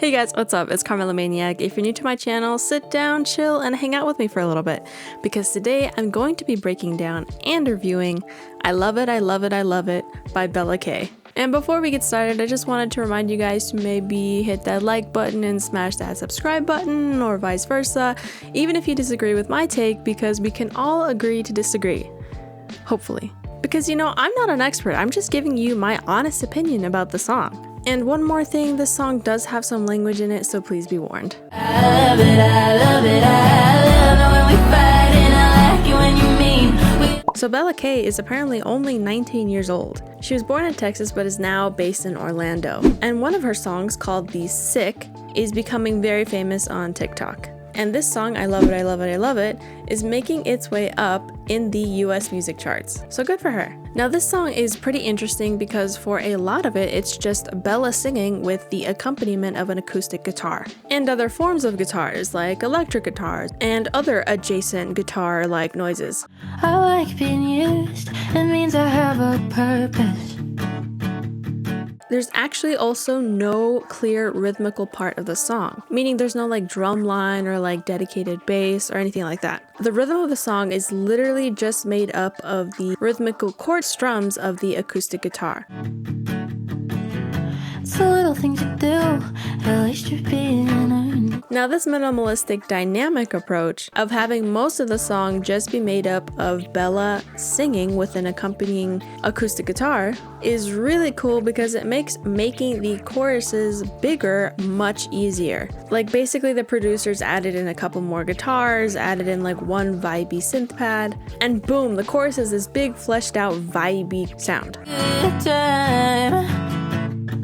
Hey guys, what's up? It's Carmela Maniac. If you're new to my channel, sit down, chill, and hang out with me for a little bit, because today I'm going to be breaking down and reviewing I Love It, I Love It, I Love It by Bella K. And before we get started, I just wanted to remind you guys to maybe hit that like button and smash that subscribe button, or vice versa, even if you disagree with my take, because we can all agree to disagree. Hopefully. Because, you know, I'm not an expert, I'm just giving you my honest opinion about the song. And one more thing, this song does have some language in it, so please be warned. I love it, I love it, I love it when we fight, and I like it when you mean. So Bella K is apparently only 19 years old. She was born in Texas but is now based in Orlando. And one of her songs, called The Sick, is becoming very famous on TikTok. And this song, I Love It, I Love It, I Love It, is making its way up in the US music charts. So good for her. Now this song is pretty interesting because for a lot of it, it's just Bella singing with the accompaniment of an acoustic guitar. And other forms of guitars, like electric guitars, and other adjacent guitar-like noises. I like being used, it means I have a purpose. There's actually also no clear rhythmical part of the song, meaning there's no like drum line or like dedicated bass or anything like that. The rhythm of the song is literally just made up of the rhythmical chord strums of the acoustic guitar. It's the little things you do, at least you're being earned. Now this minimalistic dynamic approach of having most of the song just be made up of Bella singing with an accompanying acoustic guitar is really cool because it makes making the choruses bigger much easier. Like basically the producers added in a couple more guitars, added in like one vibey synth pad, and boom, the chorus is this big fleshed out vibey sound. Good time.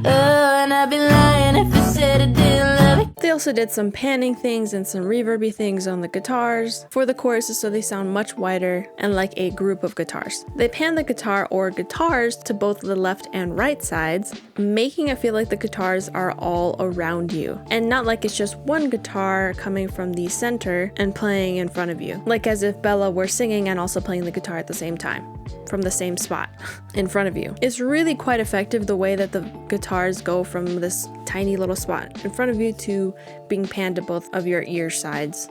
Oh, and I'd be lying if I said I didn't love it. They also did some panning things and some reverby things on the guitars for the choruses so they sound much wider and like a group of guitars. They pan the guitar or guitars to both the left and right sides, making it feel like the guitars are all around you and not like it's just one guitar coming from the center and playing in front of you, like as if Bella were singing and also playing the guitar at the same time from the same spot in front of you. It's really quite effective the way that the guitars go from this tiny little spot in front of you to being panned to both of your ear sides,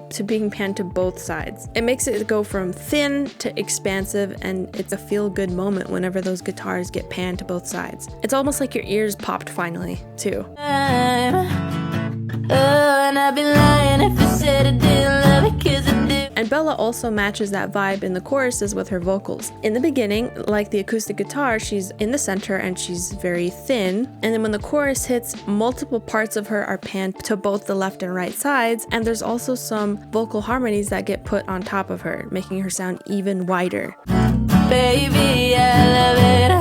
to being panned to both sides. It makes it go from thin to expansive, and it's a feel-good moment whenever those guitars get panned to both sides. It's almost like your ears popped finally, too. Oh, and I'd be lying if I said I didn't love it, 'cause I do. And Bella also matches that vibe in the choruses with her vocals. In the beginning, like the acoustic guitar, she's in the center and she's very thin. And then when the chorus hits, multiple parts of her are panned to both the left and right sides. And there's also some vocal harmonies that get put on top of her, making her sound even wider. Baby, I love it.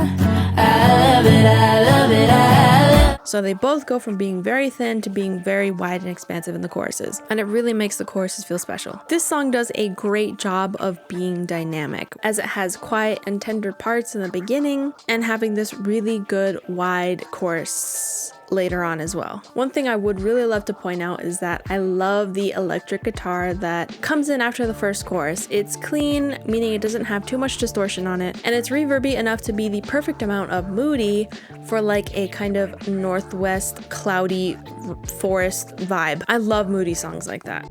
I love it, I love it, I love it. So they both go from being very thin to being very wide and expansive in the choruses, and it really makes the choruses feel special. This song does a great job of being dynamic, as it has quiet and tender parts in the beginning and having this really good wide chorus later on as well. One thing I would really love to point out is that I love the electric guitar that comes in after the first chorus. It's clean, meaning it doesn't have too much distortion on it, and it's reverby enough to be the perfect amount of moody for like a kind of northwest cloudy forest vibe. I love moody songs like that.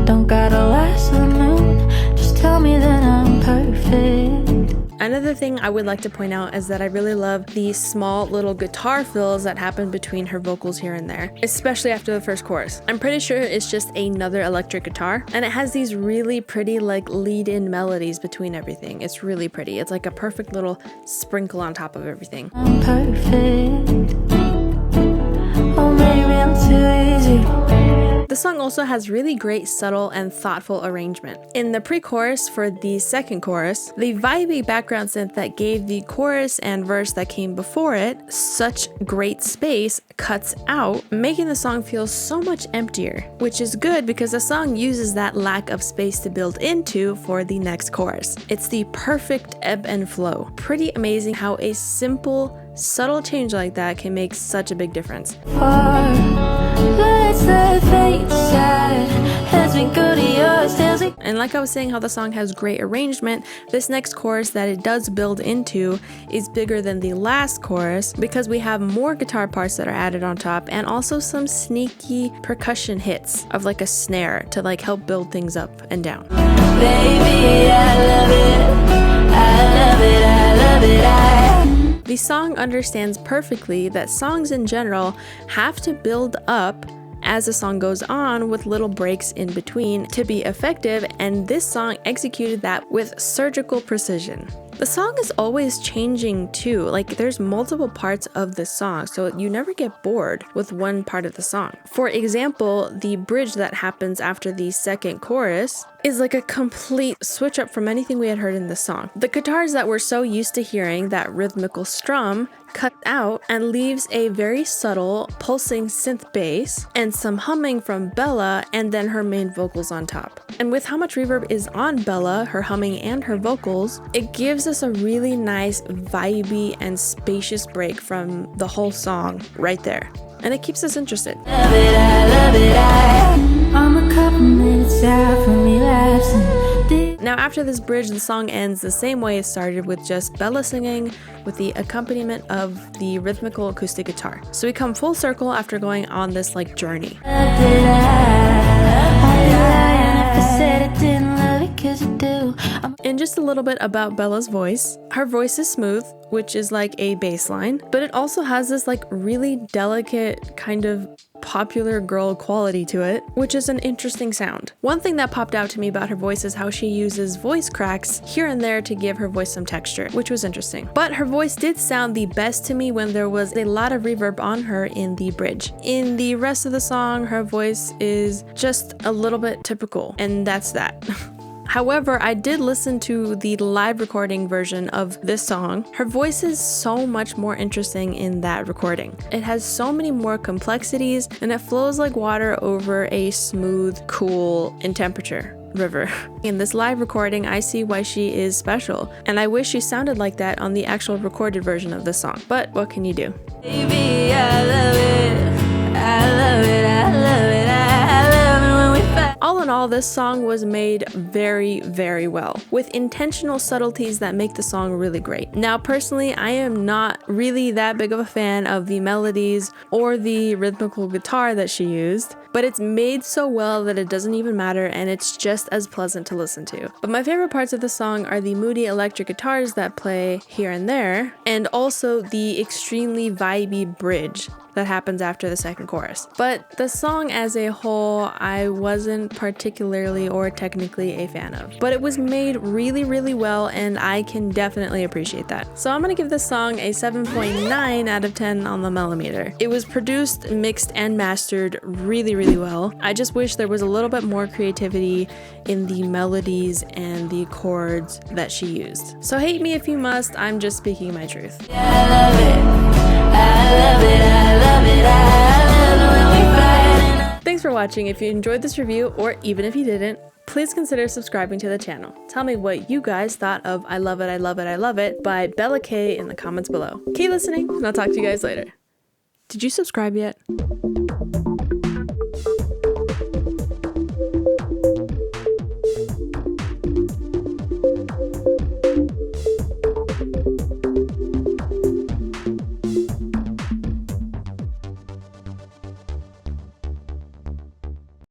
Don't gotta last the moon, just tell me that I'm perfect. Another thing I would like to point out is that I really love the small little guitar fills that happen between her vocals here and there, especially after the first chorus. I'm pretty sure it's just another electric guitar, and it has these really pretty like lead-in melodies between everything. It's really pretty. It's like a perfect little sprinkle on top of everything. I'm perfect. Oh, maybe I'm too easy. The song also has really great subtle and thoughtful arrangement. In the pre-chorus for the second chorus, the vibey background synth that gave the chorus and verse that came before it such great space cuts out, making the song feel so much emptier, which is good because the song uses that lack of space to build into for the next chorus. It's the perfect ebb and flow. Pretty amazing how a simple, subtle change like that can make such a big difference. Let's let fate decide as we go to yours, tells me. And And like I was saying how the song has great arrangement, this next chorus that it does build into is bigger than the last chorus because we have more guitar parts that are added on top and also some sneaky percussion hits of like a snare to like help build things up and down. Baby, I love it. I love it, I love it, The song understands perfectly that songs in general have to build up as the song goes on with little breaks in between to be effective, and this song executed that with surgical precision. The song is always changing too, like there's multiple parts of the song, so you never get bored with one part of the song. For example, the bridge that happens after the second chorus is like a complete switch up from anything we had heard in the song. The guitars that we're so used to hearing, that rhythmical strum, cut out and leaves a very subtle pulsing synth bass and some humming from Bella and then her main vocals on top. And with how much reverb is on Bella, her humming and her vocals, it gives us a really nice vibey and spacious break from the whole song right there. And it keeps us interested. love it, I love it, I'm a couple minutes out from relapsing. Now after this bridge, the song ends the same way it started, with just Bella singing with the accompaniment of the rhythmical acoustic guitar. So we come full circle after going on this like journey. And just a little bit about Bella's voice. Her voice is smooth, which is like a bass line, but it also has this like really delicate kind of popular girl quality to it, which is an interesting sound. One thing that popped out to me about her voice is how she uses voice cracks here and there to give her voice some texture, which was interesting. But her voice did sound the best to me when there was a lot of reverb on her in the bridge. In the rest of the song, her voice is just a little bit typical, and that's that. However, I did listen to the live recording version of this song. Her voice is so much more interesting in that recording. It has so many more complexities and it flows like water over a smooth, cool, in temperature river. In this live recording, I see why she is special, and I wish she sounded like that on the actual recorded version of the song. But what can you do? Baby, I love it, I love it, I love it, I love it when we fight. All in all, this song was made very, very well, with intentional subtleties that make the song really great. Now, personally, I am not really that big of a fan of the melodies or the rhythmical guitar that she used, but it's made so well that it doesn't even matter, and it's just as pleasant to listen to. But my favorite parts of the song are the moody electric guitars that play here and there, and also the extremely vibey bridge that happens after the second chorus. But the song as a whole, I wasn't particularly or technically a fan of. But it was made really, really well, and I can definitely appreciate that. So I'm gonna give this song a 7.9 out of 10 on the millimeter. It was produced, mixed, and mastered really, really well. I just wish there was a little bit more creativity in the melodies and the chords that she used. So hate me if you must, I'm just speaking my truth. I love it, I love it, I love it, I love it when we fight. Thanks for watching. If you enjoyed this review, or even if you didn't, please consider subscribing to the channel. Tell me what you guys thought of I Love It, I Love It, I Love It by Bella K in the comments below. Keep listening, and I'll talk to you guys later. Did you subscribe yet?